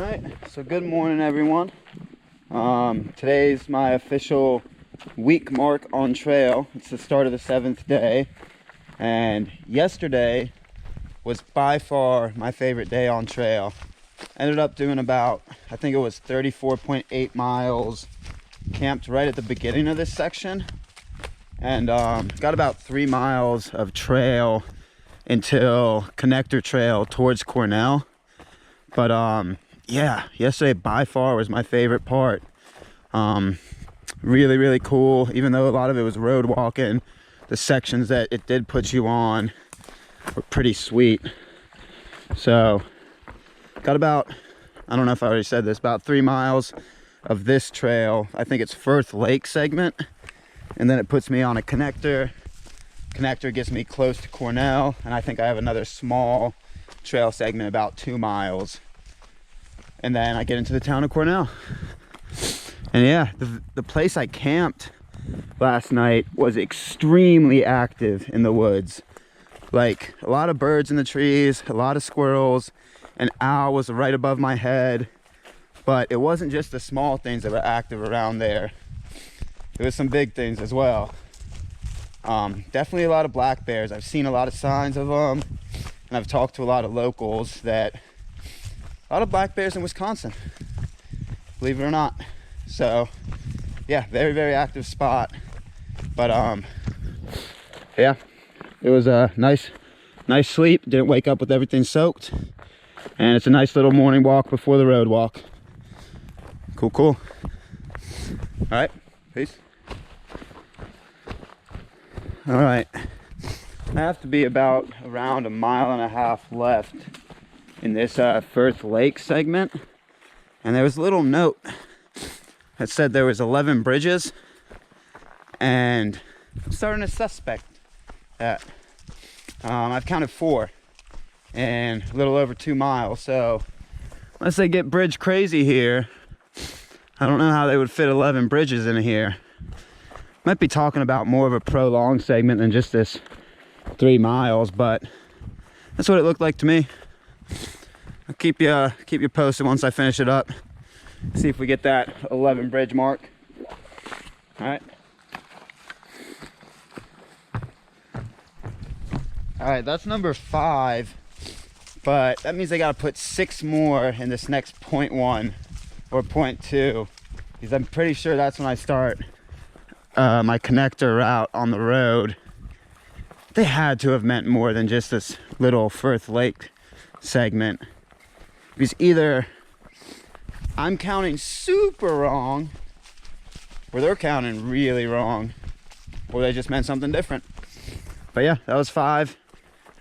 Alright, so good morning everyone. Today's my official week mark on trail. It's the start of the 7th day, and yesterday was by far my favorite day on trail. Ended up doing about, I think it was 34.8 miles, camped right at the beginning of this section, and got about 3 miles of trail until connector trail towards Cornell. But yeah, yesterday by far was my favorite part. Really cool. Even though a lot of it was road walking, the sections that it did put you on were pretty sweet. So got about, I don't know if I already said this, about 3 miles of this trail. I think it's Firth Lake segment, and then it puts me on a connector. Connector gets me close to Cornell, and I think I have another small trail segment about 2 miles, and then I get into the town of Cornell. And yeah, the place I camped last night was extremely active in the woods. Like, a lot of birds in the trees, a lot of squirrels. An owl was right above my head. But it wasn't just the small things that were active around there. There was some big things as well. Definitely a lot of black bears. I've seen a lot of signs of them, and I've talked to a lot of locals that a lot of black bears in Wisconsin, believe it or not. So yeah, very active spot. But yeah, it was a nice sleep. Didn't wake up with everything soaked, and it's a nice little morning walk before the road walk. Cool. All right, peace. All right, I have to be about around 1.5 miles left in this Firth Lake segment, and there was a little note that said there was 11 bridges, and I'm starting to suspect that. I've counted 4 in a little over 2 miles, so unless they get bridge crazy here, I don't know how they would fit 11 bridges in here. Might be talking about more of a prolonged segment than just this 3 miles, but that's what it looked like to me. I'll keep you posted once I finish it up. See if we get that 11 bridge mark. All right, that's number 5, but that means I gotta put 6 more in this next 0.1 or 0.2, because I'm pretty sure that's when I start my connector route on the road. They had to have meant more than just this little Firth Lake segment, because either I'm counting super wrong, or they're counting really wrong, or they just meant something different. But yeah, that was 5.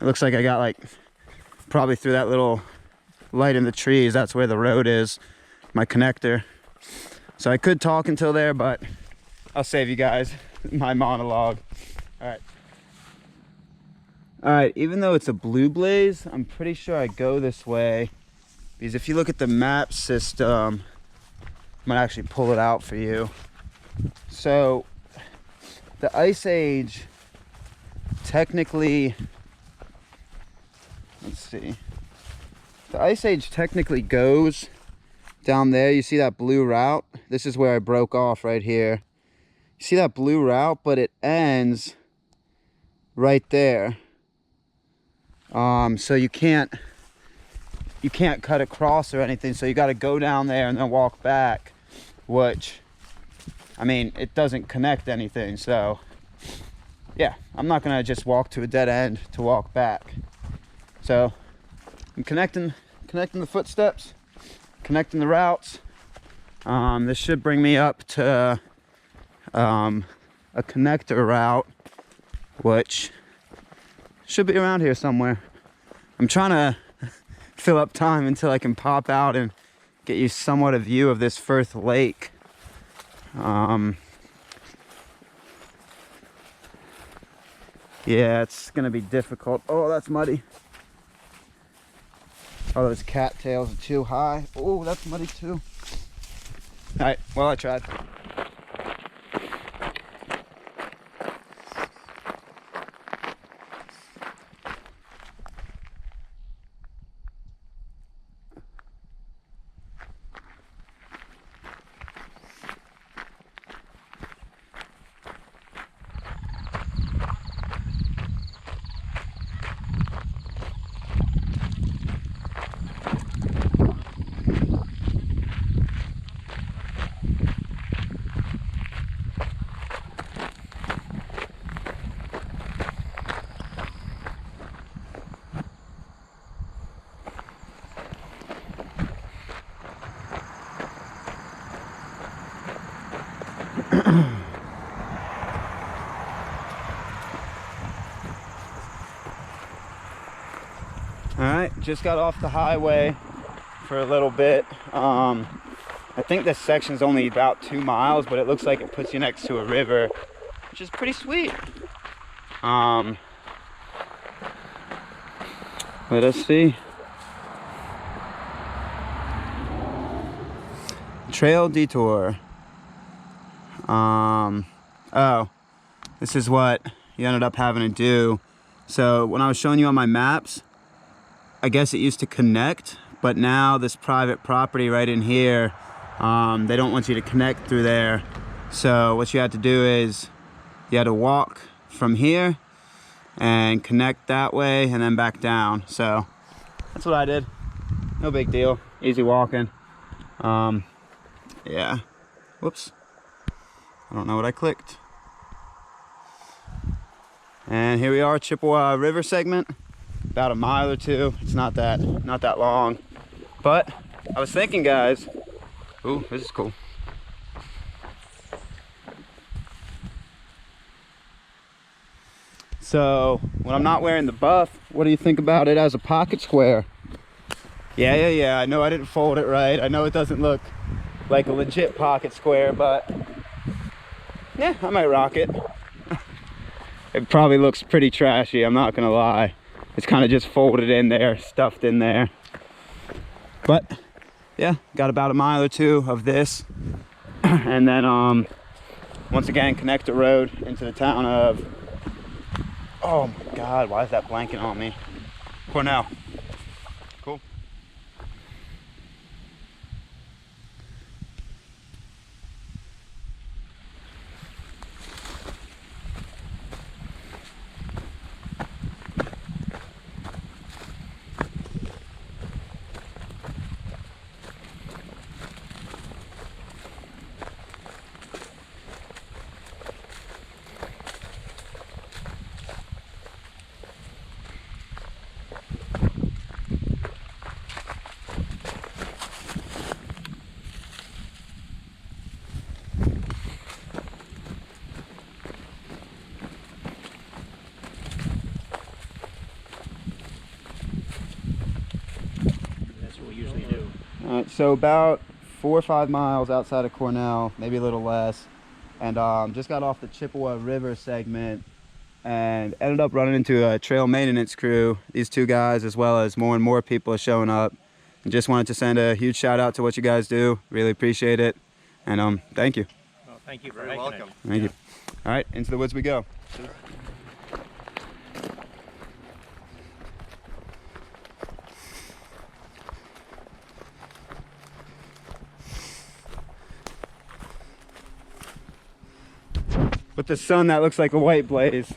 It looks like I got like probably through that little light in the trees, that's where the road is, my connector. So I could talk until there, but I'll save you guys my monologue. All right, even though it's a blue blaze, I'm pretty sure I go this way, because if you look at the map system, I might actually pull it out for you. So the Ice Age technically, let's see, the Ice Age technically goes down there. You see that blue route? This is where I broke off right here. You see that blue route, but it ends right there. So you can't cut across or anything, so you got to go down there and then walk back, which, I mean, it doesn't connect anything. So yeah, I'm not gonna just walk to a dead end to walk back. So I'm connecting the footsteps, connecting the routes. This should bring me up to a connector route, which should be around here somewhere. I'm trying to fill up time until I can pop out and get you somewhat a view of this Firth Lake. Yeah, it's gonna be difficult. Oh, that's muddy. Oh, those cattails are too high. Oh, that's muddy too. All right, well, I tried. Alright, just got off the highway for a little bit. I think this section's only about 2 miles, but it looks like it puts you next to a river, which is pretty sweet. Let us see. Trail detour. Oh, this is what you ended up having to do. So when I was showing you on my maps, I guess it used to connect, but now this private property right in here, they don't want you to connect through there. So what you had to do is you had to walk from here and connect that way and then back down. So that's what I did. No big deal, easy walking. Yeah, whoops, I don't know what I clicked. And here we are, Chippewa River segment, about a mile or two. It's not that long, but I was thinking, guys, ooh, this is cool. So when I'm not wearing the buff, what do you think about it as a pocket square? Yeah, I know I didn't fold it right. I know it doesn't look like a legit pocket square, but yeah, I might rock it. It probably looks pretty trashy, I'm not gonna lie. It's kind of just folded in there, stuffed in there. But yeah, got about a mile or two of this. And then once again, connect the road into the town of, oh my God, why is that blanket on me? Cornell. Cool. So about 4 or 5 miles outside of Cornell, maybe a little less, and just got off the Chippewa River segment and ended up running into a trail maintenance crew. These two guys, as well as more and more people, are showing up, and just wanted to send a huge shout out to what you guys do. Really appreciate it, and thank you. Well, thank you for making it. Thank you. All right, into the woods we go. With the sun, that looks like a white blaze.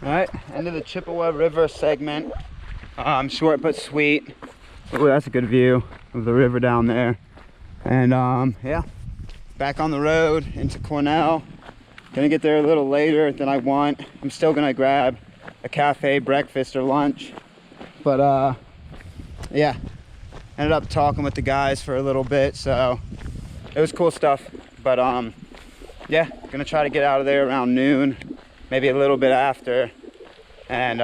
Alright, end of the Chippewa River segment. Short but sweet. Oh, that's a good view of the river down there. And yeah, back on the road into Cornell. Gonna get there a little later than I want. I'm still gonna grab a cafe breakfast or lunch. But yeah, ended up talking with the guys for a little bit, so it was cool stuff. But yeah, gonna try to get out of there around noon, maybe a little bit after, and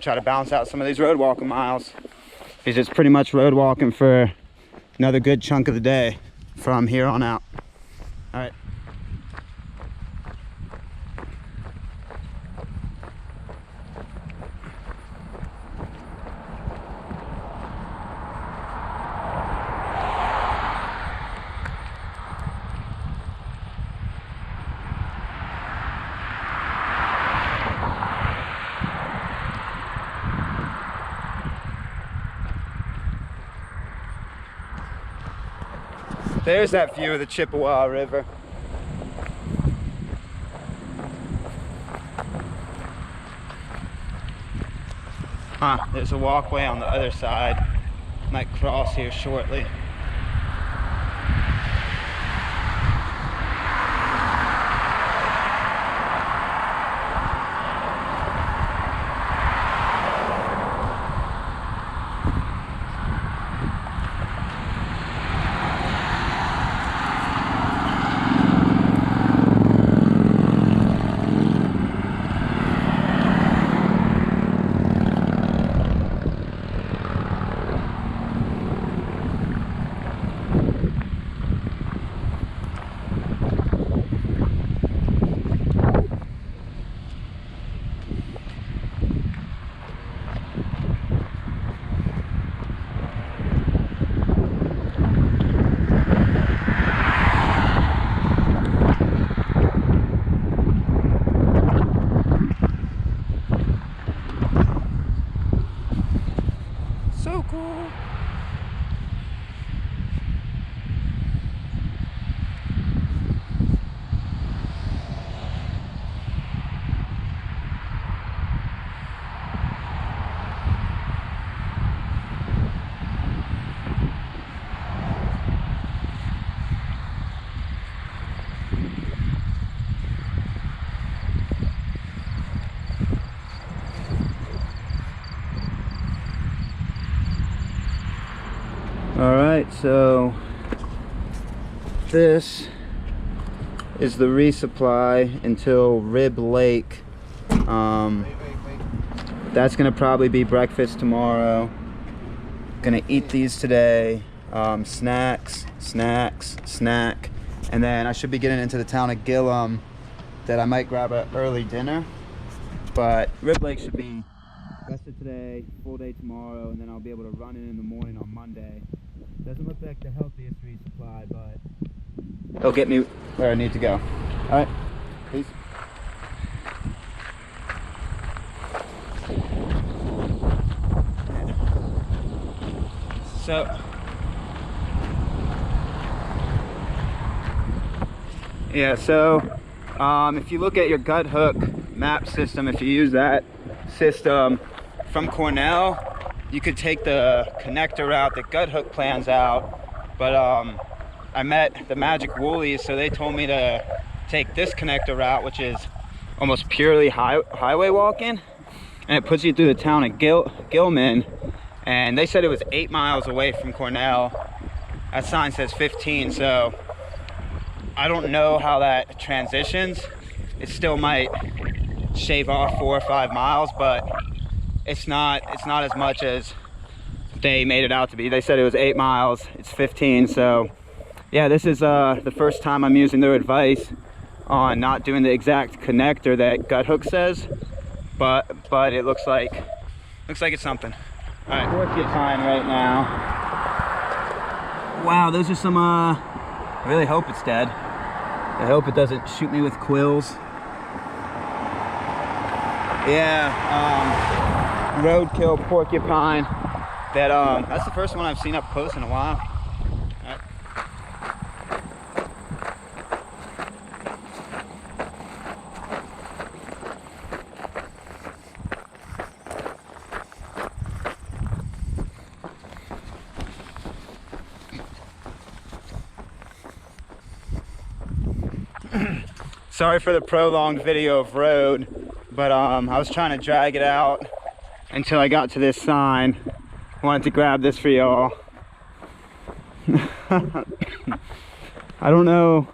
try to balance out some of these road walking miles, because it's pretty much road walking for another good chunk of the day from here on out. All right. There's that view of the Chippewa River. There's a walkway on the other side. Might cross here shortly. So this is the resupply until Rib Lake. That's gonna probably be breakfast tomorrow. Gonna eat these today. Snacks, snack, and then I should be getting into the town of Gilman that I might grab an early dinner. But Rib Lake should be rested today, full day tomorrow, and then I'll be able to run in the morning on Monday. Doesn't look like the healthiest resupply, but it'll get me where I need to go. All right, peace. So yeah, so if you look at your gut hook map system, if you use that system from Cornell, you could take the connector route that gut hook plans out, but I met the Magic Woolies, so they told me to take this connector route, which is almost purely highway walking, and it puts you through the town of Gilman, and they said it was 8 miles away from Cornell. That sign says 15, so I don't know how that transitions. It still might shave off 4 or 5 miles, but it's not as much as they made it out to be. They said it was 8 miles, it's 15. So yeah, this is the first time I'm using their advice on not doing the exact connector that gut hook says, but it looks like it's something. All right, porcupine right now. Wow, those are some I really hope it's dead. I hope it doesn't shoot me with quills. Yeah, roadkill porcupine. That's the first one I've seen up close in a while. All right. Sorry for the prolonged video of road, but I was trying to drag it out until I got to this sign. Wanted to grab this for y'all. I don't know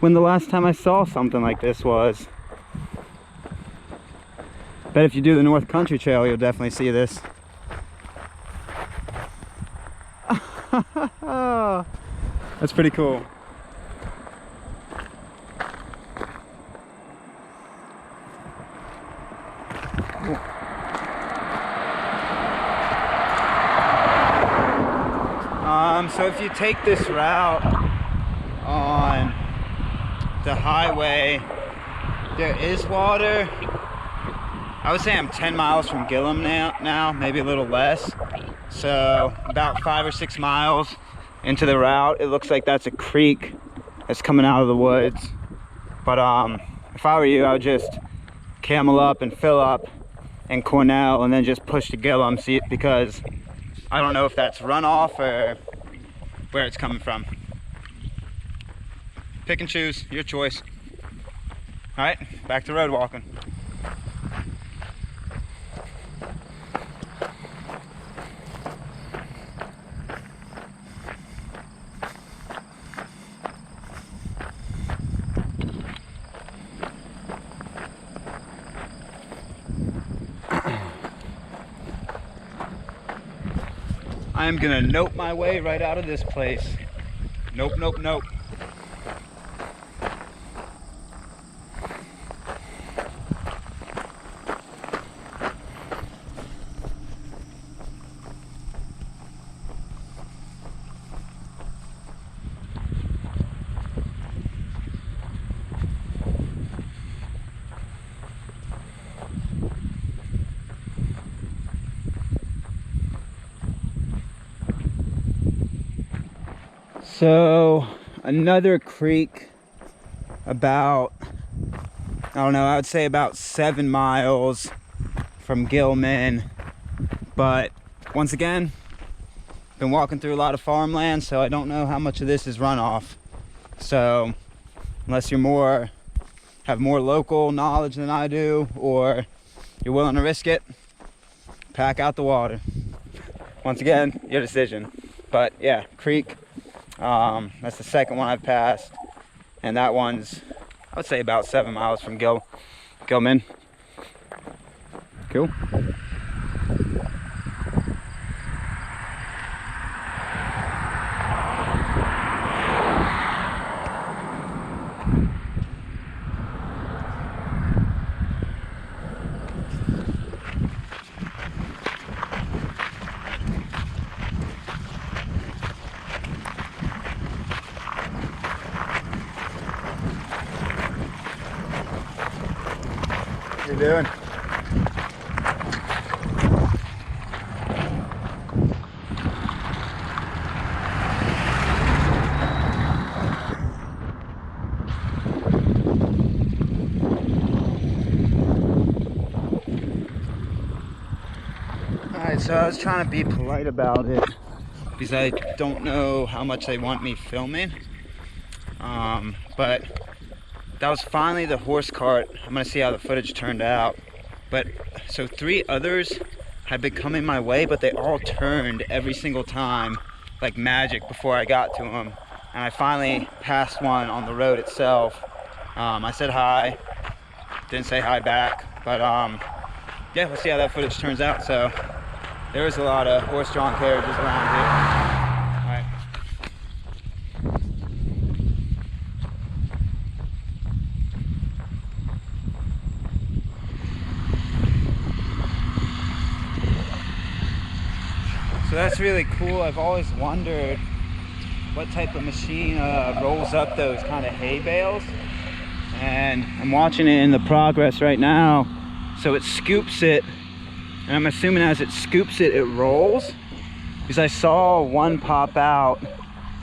when the last time I saw something like this was. Bet if you do the North Country Trail, you'll definitely see this. That's pretty cool. So if you take this route on the highway, there is water. I would say I'm 10 miles from Gilman now, maybe a little less. So about 5 or 6 miles into the route, it looks like that's a creek that's coming out of the woods. But if I were you, I would just camel up and fill up in Cornell and then just push to Gilman, because I don't know if that's runoff or where it's coming from. Pick and choose, your choice. All right, back to road walking. I am gonna nope my way right out of this place. Nope, nope, nope. So another creek about, I don't know, I would say about 7 miles from Gilman. But once again, been walking through a lot of farmland, so I don't know how much of this is runoff. So unless you're have more local knowledge than I do, or you're willing to risk it, pack out the water. Once again, your decision. But yeah, creek. That's the second one I've passed, and that one's, I would say, about 7 miles from Gilman. Cool. What are you doing? Alright, so I was trying to be polite about it because I don't know how much they want me filming. But that was finally the horse cart. I'm gonna see how the footage turned out. But so 3 others had been coming my way, but they all turned every single time like magic before I got to them. And I finally passed one on the road itself. I said hi, didn't say hi back, but yeah, we'll see how that footage turns out. So there was a lot of horse-drawn carriages around here. All right. So that's really cool. I've always wondered what type of machine rolls up those kind of hay bales. And I'm watching it in the progress right now. So it scoops it, and I'm assuming as it scoops it, it rolls. Because I saw one pop out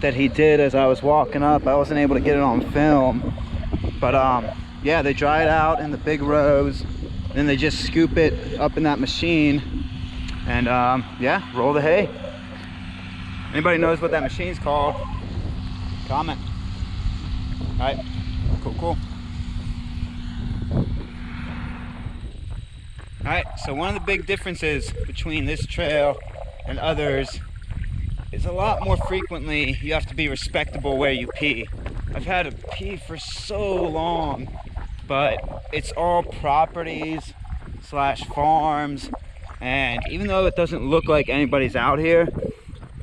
that he did as I was walking up. I wasn't able to get it on film. But yeah, they dry it out in the big rows. Then they just scoop it up in that machine. And yeah, roll the hay. Anybody knows what that machine's called? Comment. All right, cool. All right, so one of the big differences between this trail and others is a lot more frequently you have to be respectable where you pee. I've had to pee for so long, but it's all properties / farms. And even though it doesn't look like anybody's out here,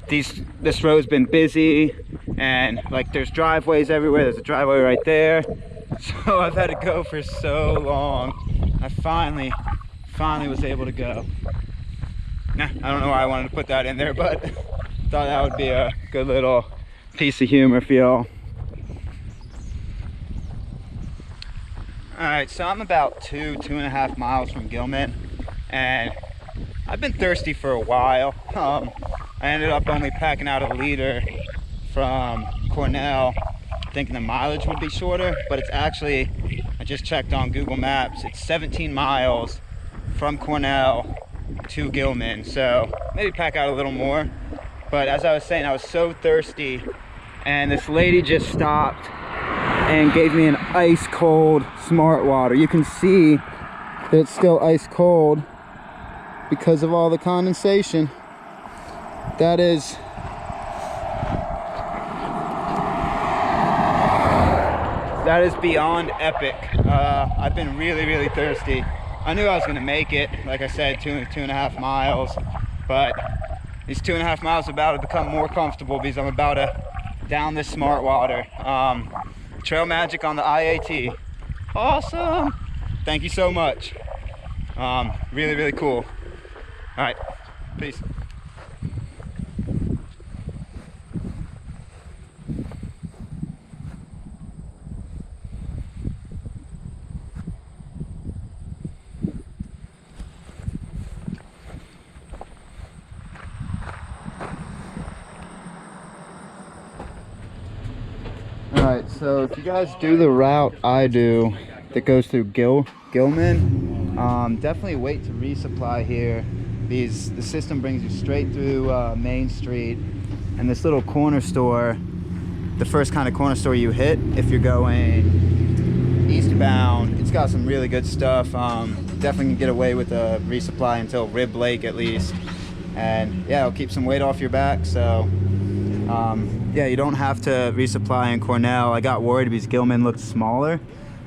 this road's been busy, and like there's driveways everywhere. There's a driveway right there. So I've had to go for so long. I finally was able to go. Nah, I don't know why I wanted to put that in there, but thought that would be a good little piece of humor for y'all. All right, so I'm about 2.5 miles from Gilman, and I've been thirsty for a while. I ended up only packing out a liter from Cornell, thinking the mileage would be shorter, but it's actually, I just checked on Google Maps, it's 17 miles from Cornell to Gilman, so maybe pack out a little more. But as I was saying, I was so thirsty, and this lady just stopped and gave me an ice cold Smart Water. You can see that it's still ice cold because of all the condensation. That is beyond epic. I've been really thirsty. I knew I was gonna make it, like I said, 2.5 miles, but these 2.5 miles are about to become more comfortable because I'm about to down this Smart Water. Trail Magic on the IAT. Awesome! Thank you so much. Really cool. All right, peace. Alright, so if you guys do the route I do that goes through Gilman, definitely wait to resupply here, because the system brings you straight through Main Street, and this little corner store, the first kind of corner store you hit if you're going eastbound, it's got some really good stuff. Definitely can get away with a resupply until Rib Lake at least, and yeah, it'll keep some weight off your back. So Yeah, you don't have to resupply in Cornell. I got worried because Gilman looked smaller,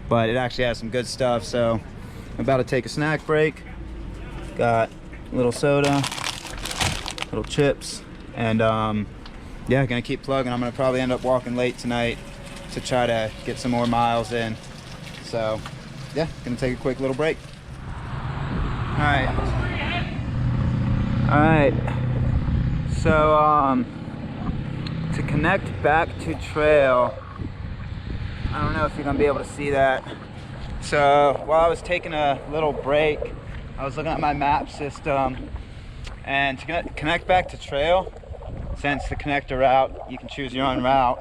but it actually has some good stuff. So I'm about to take a snack break. Got a little soda, little chips, and yeah, gonna keep plugging. I'm gonna probably end up walking late tonight to try to get some more miles in. So yeah, gonna take a quick little break. All right, so to connect back to trail, I don't know if you're gonna be able to see that. So while I was taking a little break, I was looking at my map system, and to connect back to trail, since the connector route, you can choose your own route.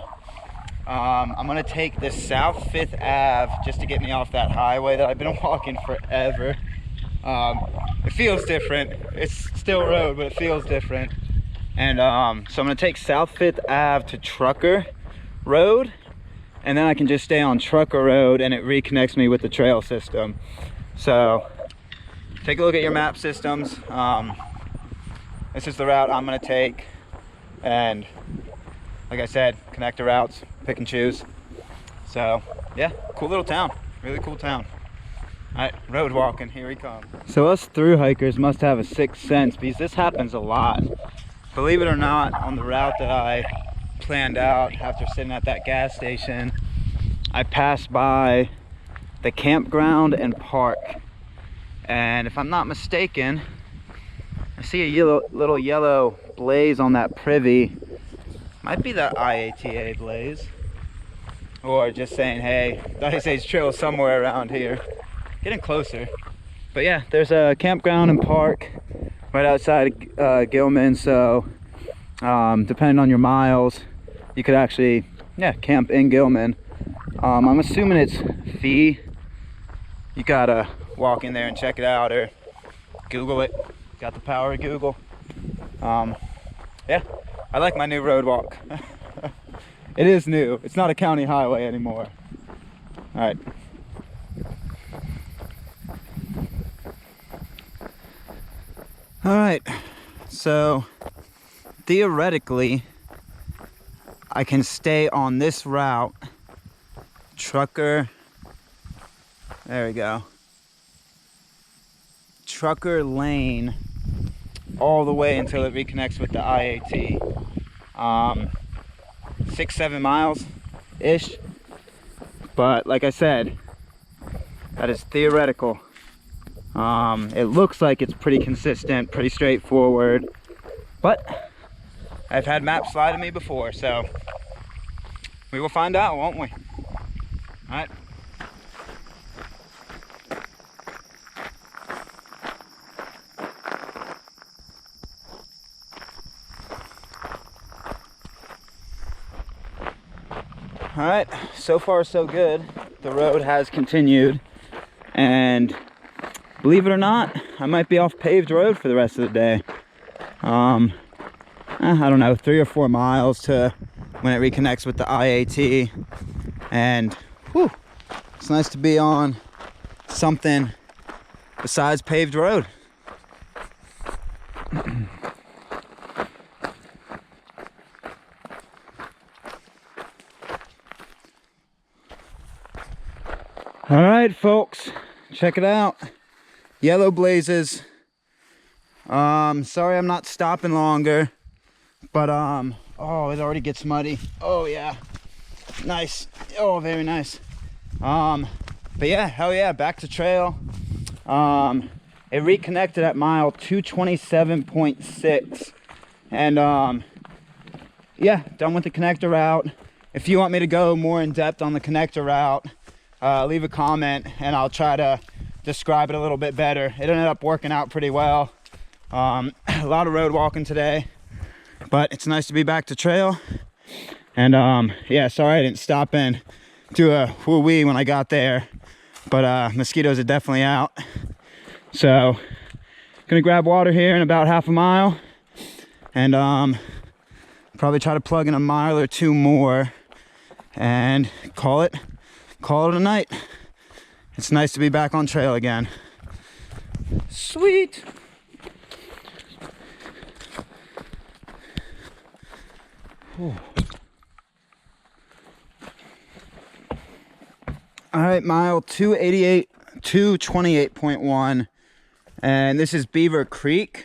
I'm gonna take this South 5th Ave just to get me off that highway that I've been walking forever. It feels different. It's still road, but it feels different. And so I'm gonna take South 5th Ave to Trucker Road, and then I can just stay on Trucker Road and it reconnects me with the trail system. So take a look at your map systems. This is the route I'm gonna take, and like I said, connector routes, pick and choose. So yeah, cool little town, really cool town. All right, road walking, here we come. So us through hikers must have a sixth sense, because this happens a lot. Believe it or not, on the route that I planned out after sitting at that gas station, I passed by the campground and park. And if I'm not mistaken, I see a little yellow blaze on that privy. Might be the IATA blaze. Or just saying, hey, the Ice Age Trail is somewhere around here. Getting closer. But yeah, there's a campground and park right outside Gilman, so depending on your miles, you could actually, yeah, camp in Gilman. I'm assuming it's fee. You gotta walk in there and check it out, or Google it. Got the power of Google. Yeah, I like my new road walk. It is new. It's not a county highway anymore. All right. All right, so theoretically, I can stay on this route, Trucker, there we go, Trucker Lane, all the way until it reconnects with the IAT. 6-7 miles-ish, but like I said, that is theoretical. It looks like it's pretty consistent, pretty straightforward, but I've had maps lie to me before, so we will find out, won't we? All right. All right, so far so good. The road has continued, and believe it or not, I might be off paved road for the rest of the day. I don't know, 3 or 4 miles to when it reconnects with the IAT. And whew, it's nice to be on something besides paved road. All right, folks, check it out. Yellow blazes. Sorry I'm not stopping longer, but oh, it already gets muddy. Oh yeah, nice. Oh, very nice. But yeah, hell yeah, back to trail. It reconnected at mile 227.6, and yeah, done with the connector route. If you want me to go more in depth on the connector route, leave a comment and I'll try to describe it a little bit better. It ended up working out pretty well. A lot of road walking today, but it's nice to be back to trail. And yeah, sorry I didn't stop in do a woo-wee when I got there, but mosquitoes are definitely out. So gonna grab water here in about half a mile, and probably try to plug in a mile or 2 more and call it a night. It's nice to be back on trail again. Sweet. Whew. All right, mile 228.1, and this is Beaver Creek.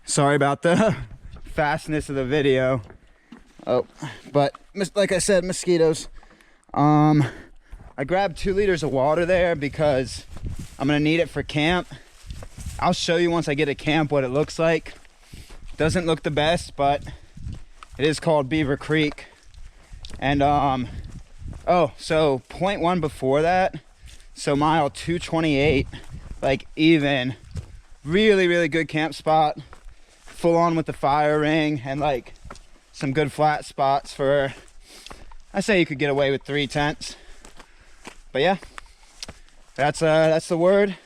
Sorry about the fastness of the video. Oh, but like I said, mosquitoes. I grabbed 2 liters of water there because I'm gonna need it for camp. I'll show you once I get to camp what it looks like. Doesn't look the best, but it is called Beaver Creek. And oh, so point 1 before that, so mile 228, like even, really good camp spot, full on with the fire ring, and like some good flat spots for, I say you could get away with 3 tents. But yeah, that's the word.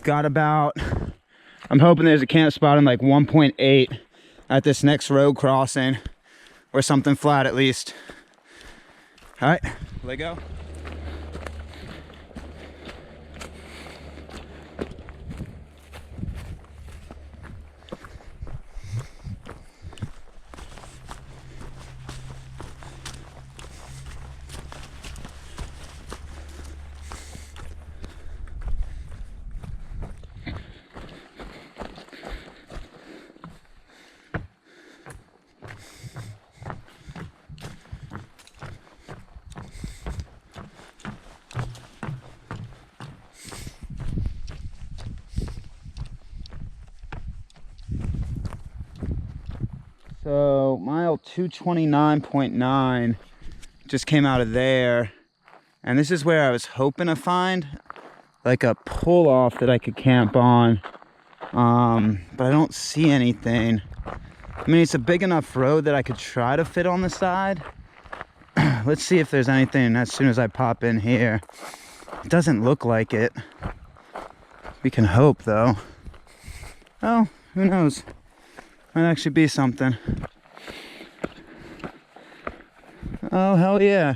Got about, I'm hoping there's a camp spot in like 1.8 at this next road crossing, or something flat at least. All right, let go. So mile 229.9 just came out of there, and this is where I was hoping to find like a pull off that I could camp on, but I don't see anything. I mean, it's a big enough road that I could try to fit on the side. Let's see if there's anything as soon as I pop in here. It doesn't look like it. We can hope though. Oh, who knows? Might actually be something. Oh, hell yeah.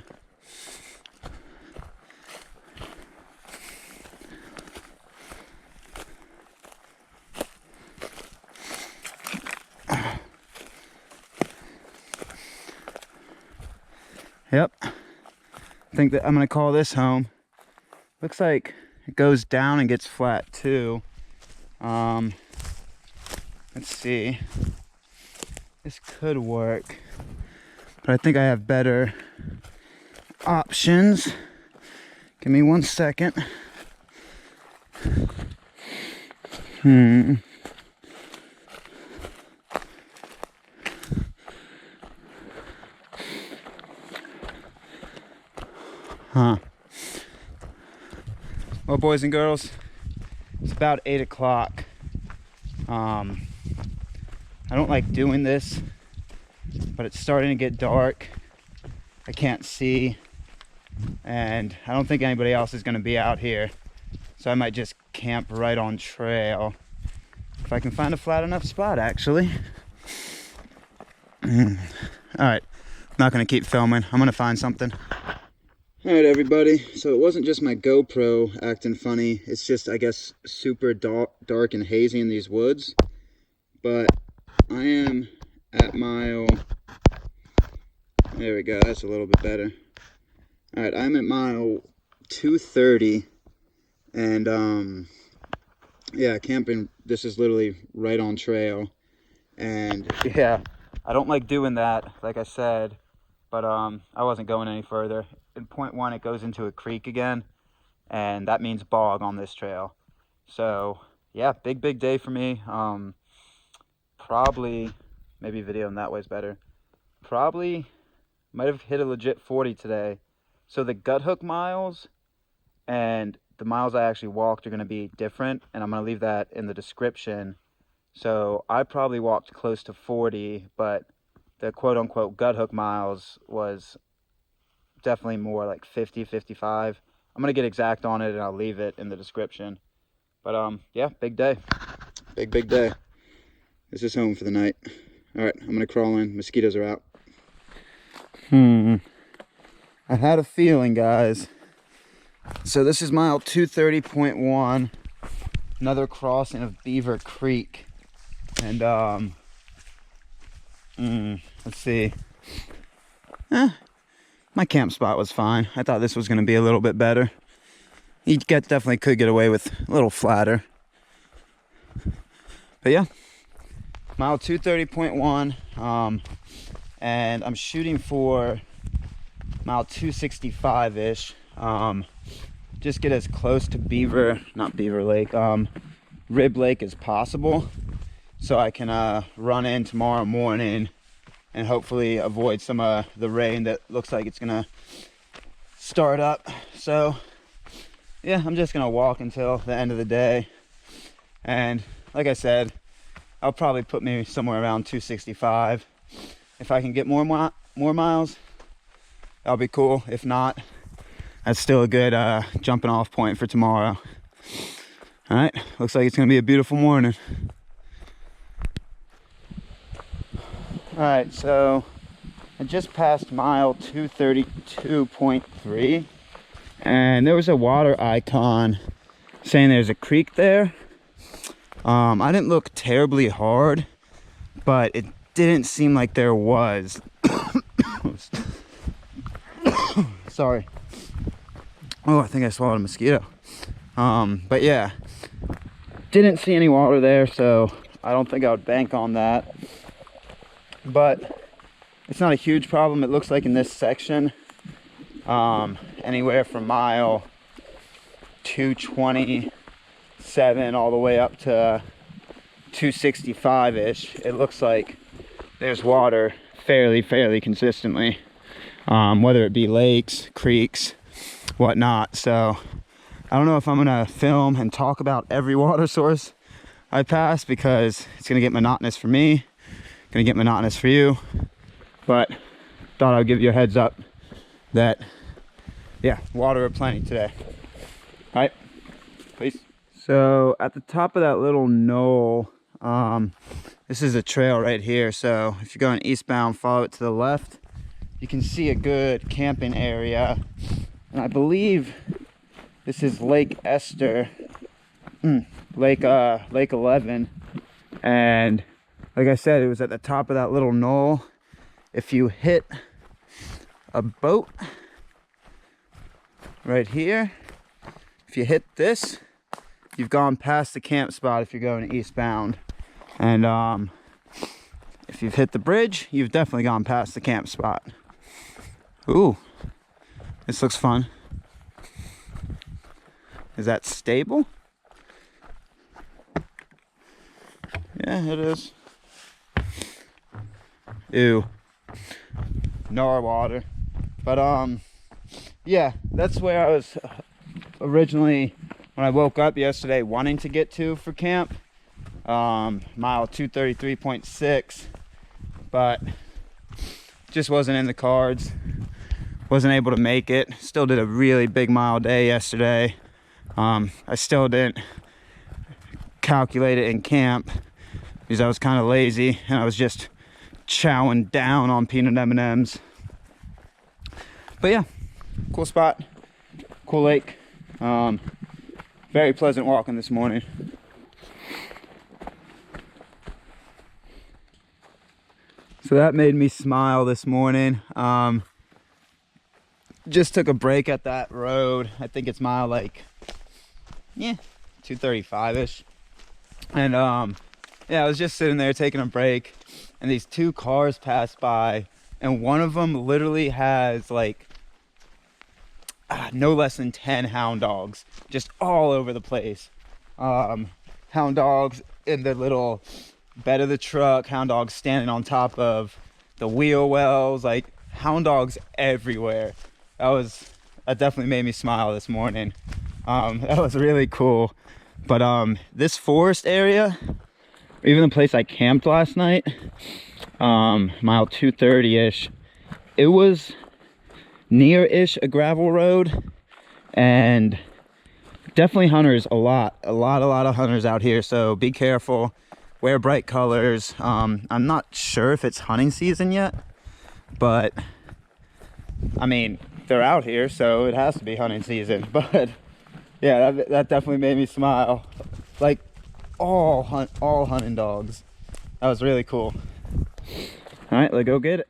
Yep. I think that I'm gonna call this home. Looks like it goes down and gets flat too. Let's see. This could work, but I think I have better options. Give me 1 second. Well, boys and girls, it's about 8 o'clock. I don't like doing this, but it's starting to get dark. I can't see, and I don't think anybody else is going to be out here, so I might just camp right on trail if I can find a flat enough spot, actually. All right, not going to keep filming. I'm going to find something. All right, everybody, so it wasn't just my GoPro acting funny. It's just, I guess, super dark and hazy in these woods. But I am at mile, there we go, that's a little bit better. All right, I'm at mile 230, and yeah, camping, this is literally right on trail. And yeah, I don't like doing that, like I said, but I wasn't going any further. In point 1, it goes into a creek again, and that means bog on this trail. So yeah, big day for me. Probably, maybe video in that way is better. Probably might have hit a legit 40 today. So the gut hook miles and the miles I actually walked are going to be different, and I'm going to leave that in the description. So I probably walked close to 40, but the quote-unquote gut hook miles was definitely more like 50, 55. I'm going to get exact on it, and I'll leave it in the description. But yeah, big day. Big day. This is home for the night. All right, I'm going to crawl in. Mosquitoes are out. I had a feeling, guys. So this is mile 230.1, another crossing of Beaver Creek, and let's see. My camp spot was fine. I thought this was going to be a little bit better. You definitely could get away with a little flatter. But yeah, mile 230.1, and I'm shooting for mile 265-ish. Just get as close to Rib Lake as possible, so I can run in tomorrow morning and hopefully avoid some of the rain that looks like it's gonna start up. So yeah, I'm just gonna walk until the end of the day, and like I said, I'll probably put me somewhere around 265. If I can get more miles, that'll be cool. If not, that's still a good jumping off point for tomorrow. All right, looks like it's gonna be a beautiful morning. All right, so I just passed mile 232.3, and there was a water icon saying there's a creek there. I didn't look terribly hard, but it didn't seem like there was. Sorry. Oh, I think I swallowed a mosquito. But yeah, didn't see any water there, so I don't think I would bank on that. But it's not a huge problem. It looks like in this section, anywhere from mile 227 all the way up to 265-ish, it looks like there's water fairly consistently, whether it be lakes, creeks, whatnot. So I don't know if I'm gonna film and talk about every water source I pass, because it's gonna get monotonous for me, gonna get monotonous for you, but thought I'd give you a heads up that, yeah, water aplenty today. All right, peace. So at the top of that little knoll, this is a trail right here, so if you're going eastbound, follow it to the left. You can see a good camping area, and I believe this is Lake Esker, Lake 11, and like I said, it was at the top of that little knoll. If you hit a boat right here, if you hit this, you've gone past the camp spot if you're going eastbound. And if you've hit the bridge, you've definitely gone past the camp spot. Ooh, this looks fun. Is that stable? Yeah, it is. Ew. No water. But yeah, that's where I was originally when I woke up yesterday wanting to get to for camp. Mile 233.6, but just wasn't in the cards. Wasn't able to make it. Still did a really big mile day yesterday. I still didn't calculate it in camp because I was kind of lazy and I was just chowing down on peanut M&Ms. But yeah, cool spot, cool lake. Very pleasant walking this morning. So that made me smile this morning. Just took a break at that road. I think it's mile 235-ish. And yeah, I was just sitting there taking a break, and these two cars passed by, and one of them literally has no less than 10 hound dogs just all over the place. Hound dogs in the little bed of the truck, hound dogs standing on top of the wheel wells, hound dogs everywhere. That definitely made me smile this morning. That was really cool. But this forest area, even the place I camped last night, mile 230-ish, it was near-ish a gravel road, and definitely hunters, a lot of hunters out here, so be careful, wear bright colors. I'm not sure if it's hunting season yet, but I mean, they're out here, so it has to be hunting season. But yeah, that definitely made me smile. All hunting dogs. That was really cool. All All right, let's go get it.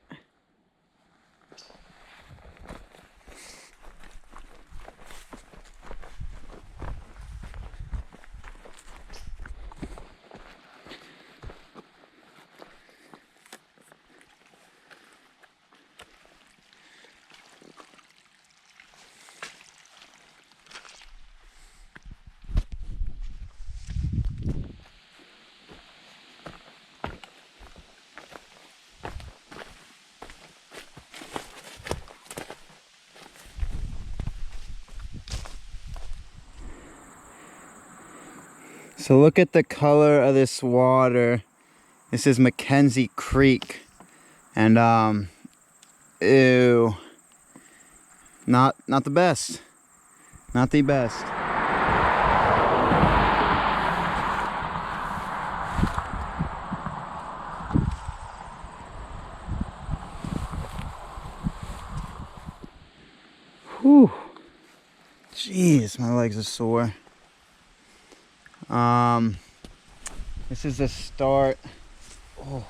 So look at the color of this water. This is Mackenzie Creek. And ew. Not the best. Not the best. Whew. Jeez, my legs are sore. This is the start. Oh,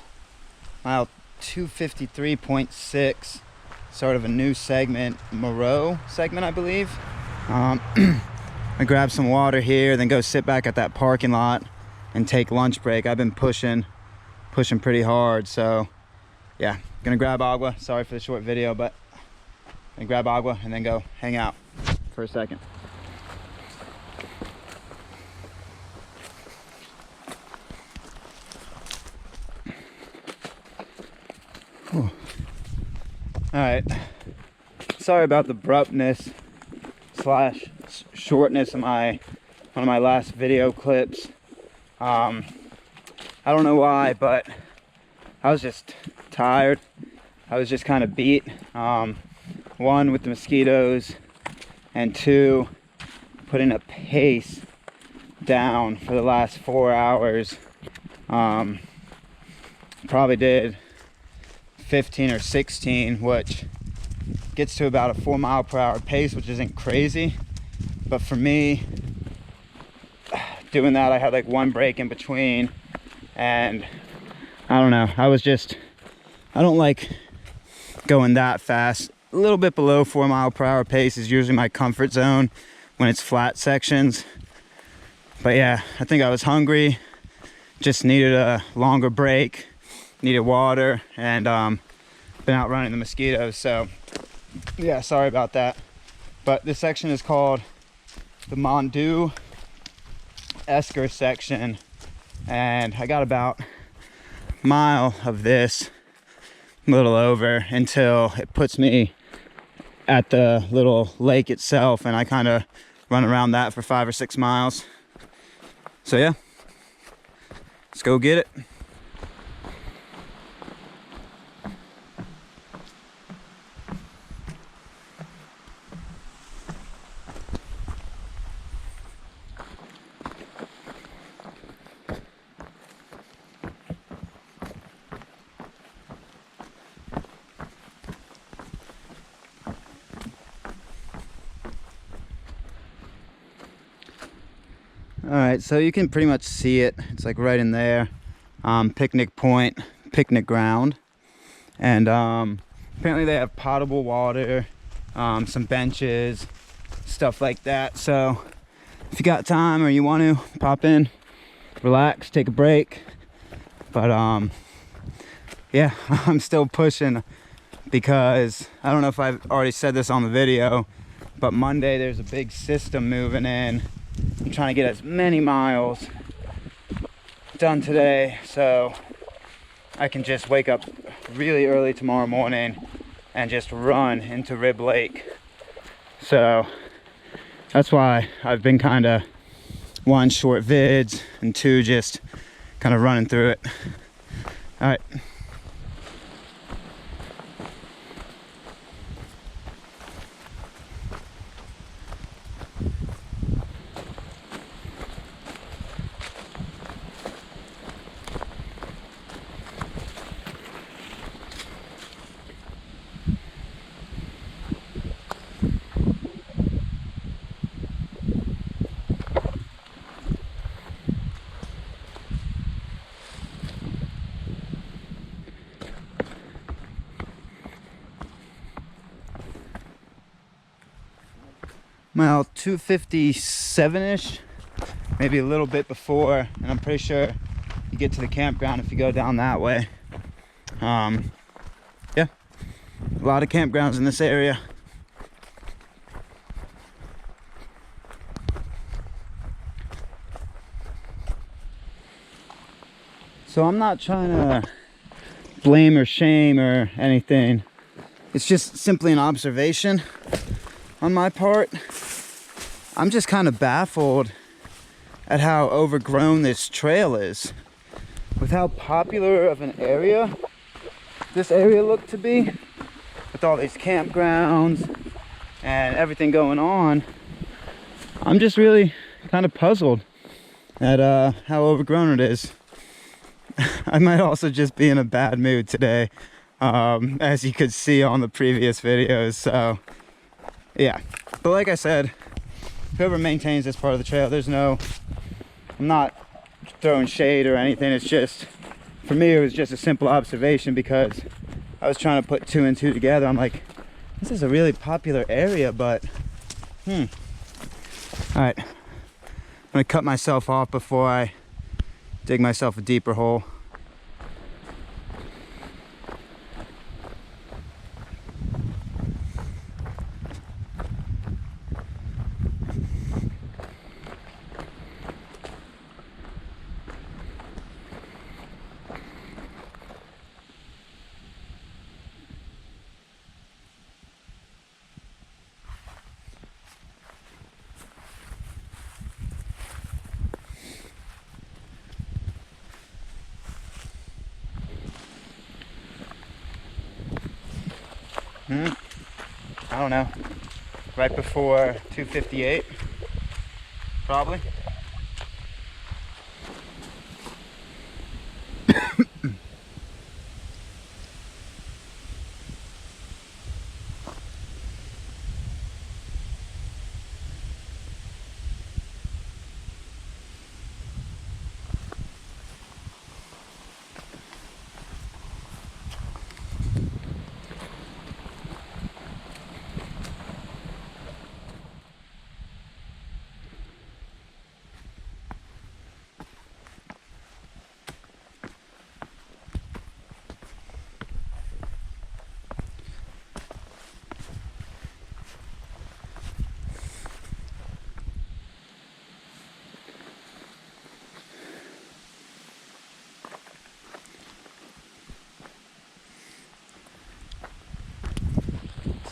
mile 253.6. Sort of a new segment, Moreau segment, I believe. I grab some water here, then go sit back at that parking lot and take lunch break. I've been pushing pretty hard, so yeah, gonna grab agua. Sorry for the short video, but I'm gonna grab agua and then go hang out for a second. Whew. All right, sorry about the abruptness slash shortness of one of my last video clips. I don't know why, but I was just tired. I was just kind of beat. One, with the mosquitoes, and two, putting a pace down for the last 4 hours. Probably did 15 or 16, which gets to about a 4 mile per hour pace, which isn't crazy. But for me, doing that, I had like one break in between, and I don't know. I don't like going that fast. A little bit below 4 mile per hour pace is usually my comfort zone when it's flat sections. But yeah, I think I was hungry, just needed a longer break, needed water, and been out running the mosquitoes. So yeah, sorry about that. But this section is called the Mondieu Esker section, and I got about a mile of this, a little over, until it puts me at the little lake itself, and I kind of run around that for 5 or 6 miles. So yeah, let's go get it. All right, so you can pretty much see it. It's like right in there. Picnic point, picnic ground. And apparently they have potable water, some benches, stuff like that. So if you got time or you want to pop in, relax, take a break. But yeah, I'm still pushing because I don't know if I've already said this on the video, but Monday there's a big system moving in. I'm trying to get as many miles done today so I can just wake up really early tomorrow morning and just run into Rib Lake. So that's why I've been kind of, one, short vids, and two, just kind of running through it. All right. mile 257-ish, maybe a little bit before, and I'm pretty sure you get to the campground if you go down that way. Yeah, a lot of campgrounds in this area. So I'm not trying to blame or shame or anything. It's just simply an observation on my part. I'm just kind of baffled at how overgrown this trail is. With how popular of an area this area looked to be, with all these campgrounds and everything going on, I'm just really kind of puzzled at how overgrown it is. I might also just be in a bad mood today, as you could see on the previous videos. So yeah, but like I said, whoever maintains this part of the trail, I'm not throwing shade or anything. It's just, for me, it was just a simple observation because I was trying to put two and two together. I'm like, this is a really popular area, but all right, I'm gonna cut myself off before I dig myself a deeper hole. I don't know, right before 258, probably.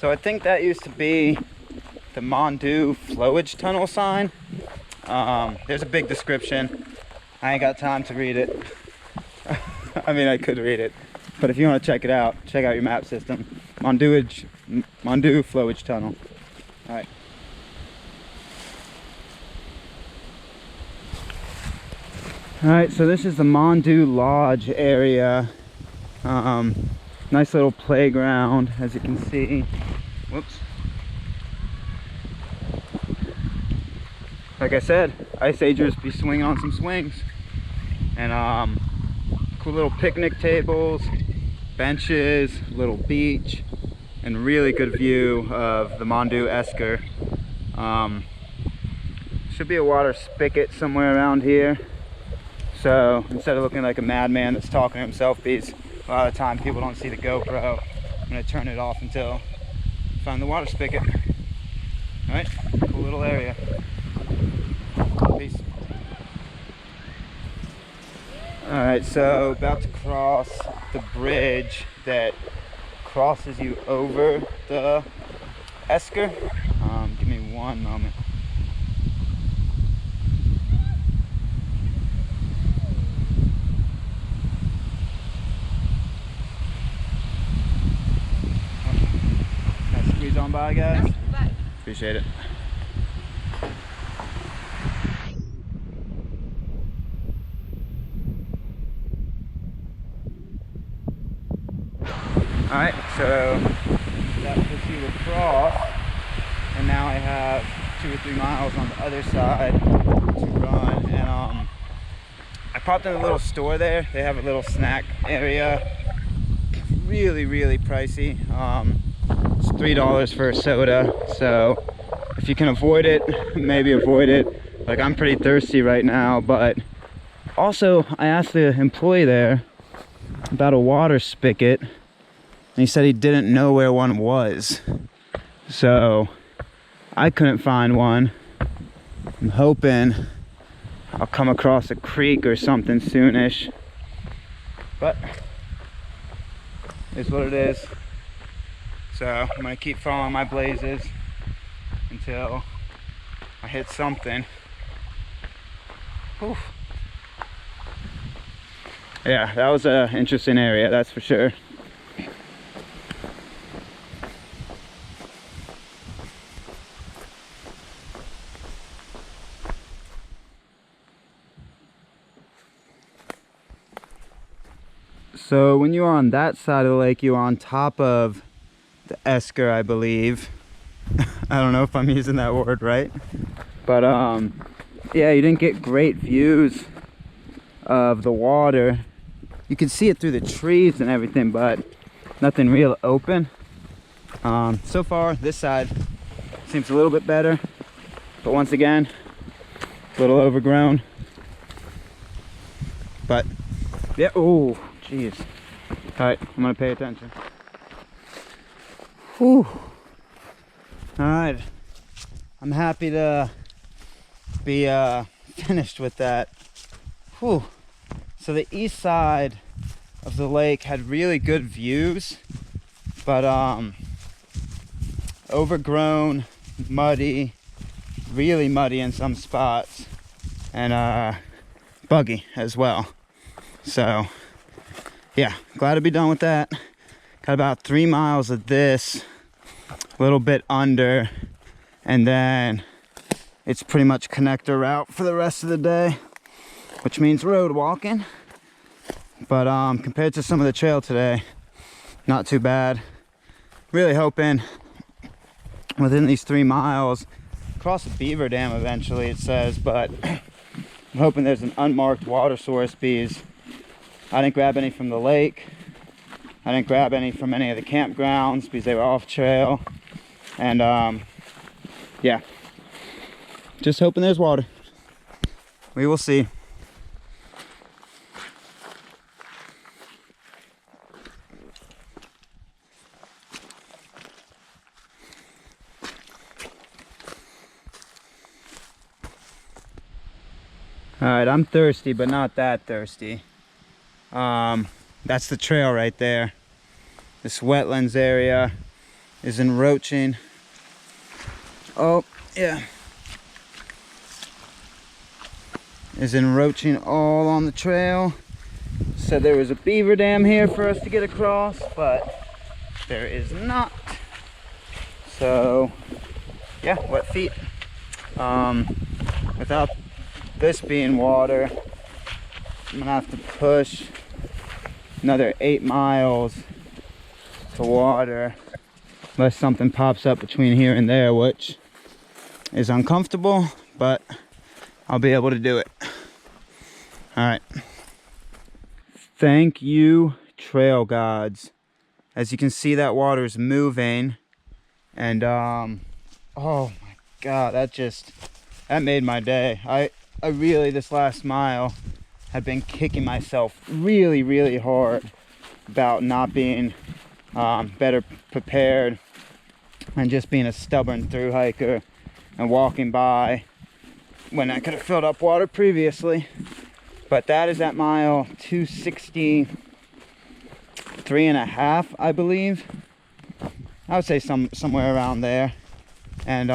So I think that used to be the Mondieu flowage tunnel sign. There's a big description. I ain't got time to read it. I mean, I could read it, but if you want to check it out, check out your map system. Mondieu flowage tunnel. All right. All right, so this is the Mondieu Lodge area. Nice little playground, as you can see. Whoops. Like I said, ice agers be swinging on some swings. And cool little picnic tables, benches, little beach, and really good view of the Mondieu Esker. Should be a water spigot somewhere around here. So instead of looking like a madman that's talking to himself, because a lot of the time people don't see the GoPro, I'm gonna turn it off until I find the water spigot. All right, cool little area. Peace. All right, so about to cross the bridge that crosses you over the Esker. Give me one moment. Squeeze on by, guys. Appreciate it. All right, so that puts you across, and now I have 2 or 3 miles on the other side to run. And I popped in a little store there. They have a little snack area. Really, really pricey. It's $3 for a soda, so if you can avoid it, maybe avoid it. Like, I'm pretty thirsty right now, but also I asked the employee there about a water spigot, and he said he didn't know where one was. So I couldn't find one. I'm hoping I'll come across a creek or something soonish, but it's what it is. So I'm gonna keep following my blazes until I hit something. Whew. Yeah, that was an interesting area, that's for sure. So when you're on that side of the lake, you're on top of the Esker, I believe. I don't know if I'm using that word right, but yeah, you didn't get great views of the water. You can see it through the trees and everything, but nothing real open. So far this side seems a little bit better, but once again, a little overgrown. But yeah, oh jeez. All right, I'm gonna pay attention. Whew. All right, I'm happy to be finished with that. Whew. So the east side of the lake had really good views, but overgrown, muddy, really muddy in some spots, and buggy as well. So yeah, glad to be done with that. Got about 3 miles of this, a little bit under, and then it's pretty much connector route for the rest of the day, which means road walking. But compared to some of the trail today, not too bad. Really hoping within these 3 miles, cross the beaver dam eventually, it says, but I'm hoping there's an unmarked water source, because I didn't grab any from the lake. I didn't grab any from any of the campgrounds because they were off trail. And yeah, just hoping there's water. We will see. All right, I'm thirsty, but not that thirsty. That's the trail right there. This wetlands area is encroaching. Oh, yeah. Is encroaching all on the trail. Said there was a beaver dam here for us to get across, but there is not. So, yeah, wet feet. Without this being water, I'm gonna have to push another 8 miles to water unless something pops up between here and there, which is uncomfortable, but I'll be able to do it. All right. Thank you, trail gods. As you can see, that water is moving, and oh my god, that made my day. I really, this last mile, had been kicking myself really hard about not being better prepared and just being a stubborn through hiker and walking by when I could have filled up water previously. But that is at mile 263.5, I believe. I would say somewhere around there. And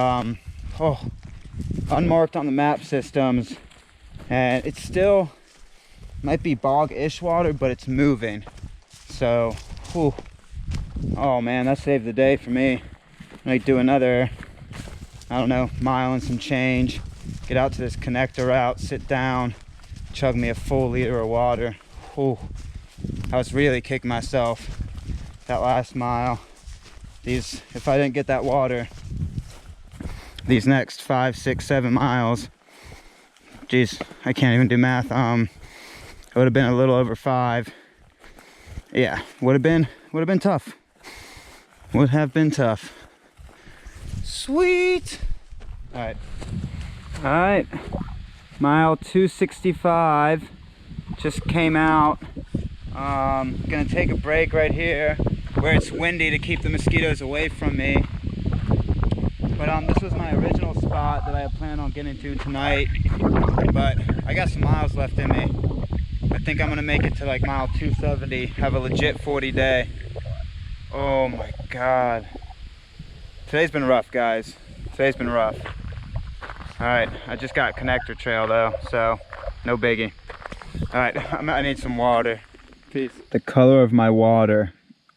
unmarked on the map systems, and it's still might be bog-ish water, but it's moving. So, whew. Oh man, that saved the day for me. I might do another, I don't know, mile and some change, get out to this connector route, sit down, chug me a full liter of water. Whew. I was really kicking myself that last mile. If I didn't get that water, these next 5, 6, 7 miles, geez, I can't even do math. It would have been a little over 5. Yeah, would have been tough. Would have been tough. Sweet. All right, mile 265 just came out. Gonna take a break right here where it's windy to keep the mosquitoes away from me. But this was my original spot that I had planned on getting to tonight, but I got some miles left in me. I think I'm gonna make it to like mile 270, have a legit 40 day. Oh my God. Today's been rough, guys. Today's been rough. All right, I just got connector trail though, so no biggie. All right, I need some water. Peace. The color of my water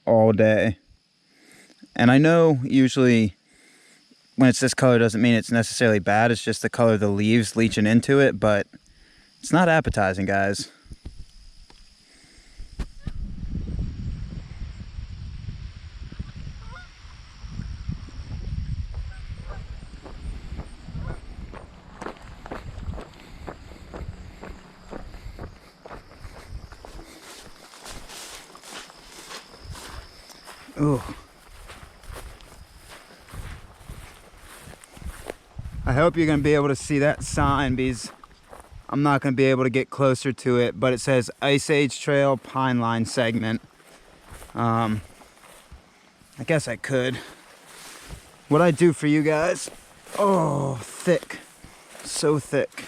all day. And I know usually when it's this color doesn't mean it's necessarily bad, it's just the color of the leaves leaching into it, but it's not appetizing, guys. Ooh. I hope you're going to be able to see that sign because I'm not going to be able to get closer to it, but it says Ice Age Trail Pine Line segment. I guess I could. What I do for you guys, oh, thick, so thick.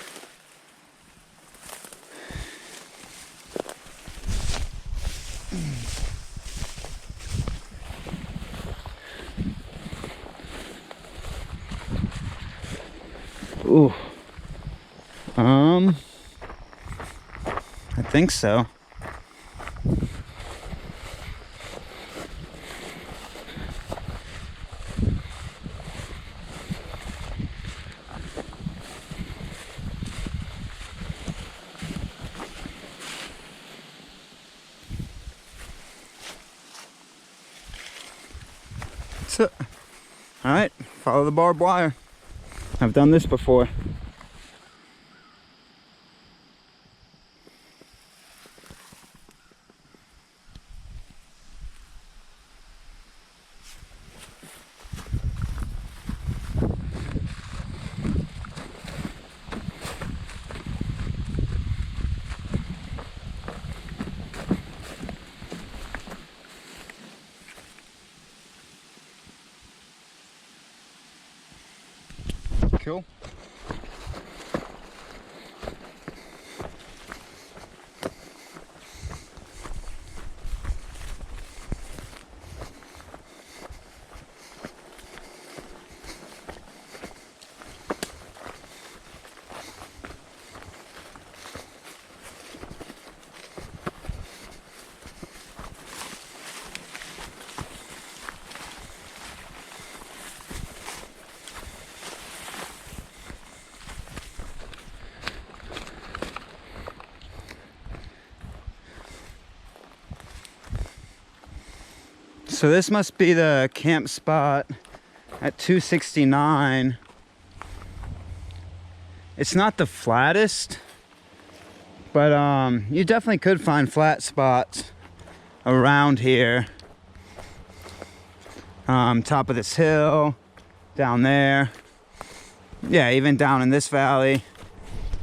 Ooh. I think so. So, all right, follow the barbed wire. I've done this before. Cool. So this must be the camp spot at 269. It's not the flattest, but you definitely could find flat spots around here. Top of this hill, down there. Yeah, even down in this valley.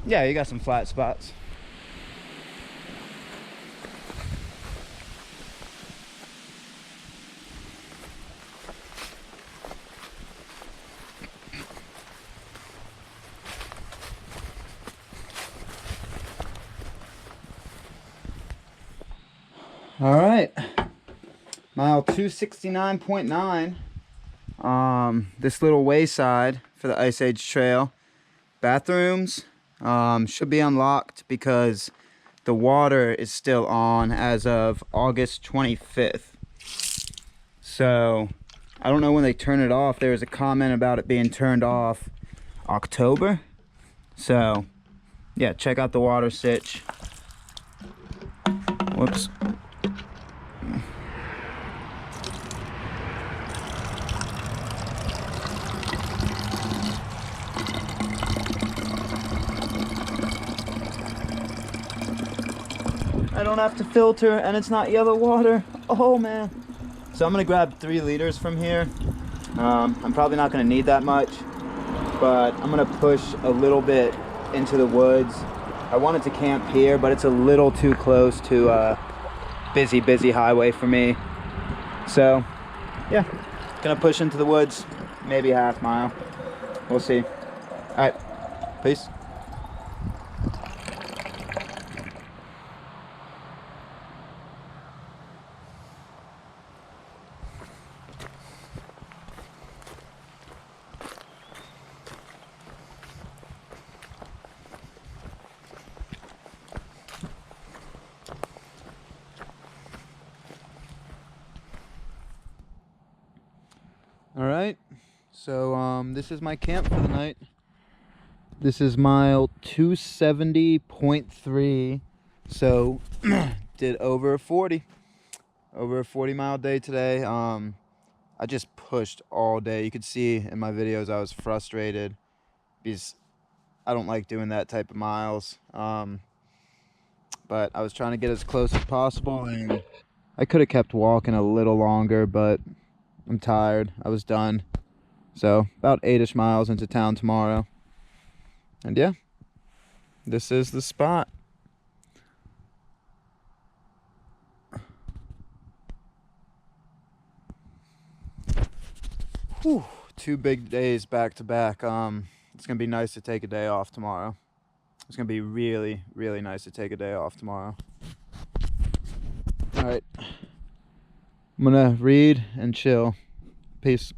Yeah, you got some flat spots. All right, mile 269.9. This little wayside for the Ice Age Trail. Bathrooms should be unlocked because the water is still on as of August 25th. So I don't know when they turn it off. There was a comment about it being turned off October. So yeah, check out the water sitch. Whoops. I don't have to filter and it's not yellow water. Oh man. So I'm gonna grab 3 liters from here. I'm probably not gonna need that much. but I'm gonna push a little bit into the woods. I wanted to camp here, but it's a little too close to a busy highway for me. So yeah, gonna push into the woods, maybe half mile. We'll see. All right, peace. All right, so this is my camp for the night. This is mile 270.3, so did over a 40 mile day today. I just pushed all day. You could see in my videos I was frustrated because I don't like doing that type of miles, but I was trying to get as close as possible, and I could have kept walking a little longer, but I'm tired. I was done. So about 8-ish miles into town tomorrow. And yeah, this is the spot. Whew, 2 big days back to back. It's gonna be nice to take a day off tomorrow. It's gonna be really nice to take a day off tomorrow. All right, I'm gonna read and chill. Peace.